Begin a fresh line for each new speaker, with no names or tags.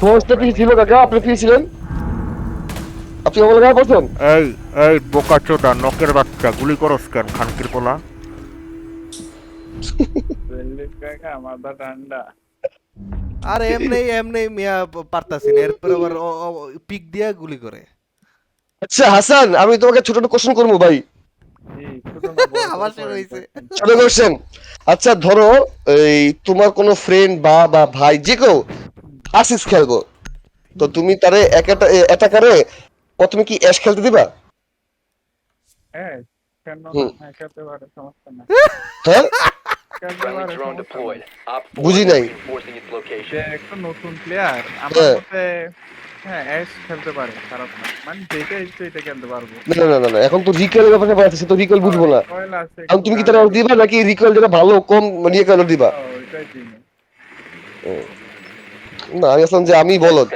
ফোর্সটা কি ছিল কাকা? আপনি কি ছিলেন? আপনি আমার গায়ে বসেন?
এই এই বোকাচোদা নকের বাচ্চা গুলি করস কেন খানকির পোলা?
মাথা ঠান্ডা।
আর এমনি এমনি মিয়া পারতাছি না, এরপর আবার পিক দিয়া গুলি করে।
আচ্ছা হাসান, আমি তোমাকে ছোট একটা কোশ্চেন করবো ভাই।
আবার শুরু হয়েছে।
ছোট কোশ্চেন। আচ্ছা ধরো, এই তোমার কোনো ফ্রেন্ড বা ভাই যে কেউ আসিস খেলবো, তো তুমি তারে একাকারে প্রথমে কি অ্যাশ খেলতে দিবা?
হ্যাঁ, কেন না?
হুম।
হ্যাঁ, খেলতে পারে, সমস্যা নাই।
হ্যাঁ,
খেলতে পারে, সমস্যা নাই।
বুঝি নাই।
যে একটা নতুন প্লেয়ার আমার
হ্যাঁ।
মতে, হ্যাঁ অ্যাশ খেলতে পারে, খারাপ না। মানে যেটা ইচ্ছে এটা খেলতে পারবো।
না, এখন তো রিকয়েলের ব্যাপারে ব্যাপার আছে, সে তো রিকয়েল বুঝবো না।
কয়েল আছে
এখন
একটু
তুমি কি তারা
গাড়ি।
দিবা নাকি রিকয়েল যেটা ভালো কম নিয়ে কেন দিবা?
ওইটাই দিন।
না আমি আসলাম যে আমি বলদ।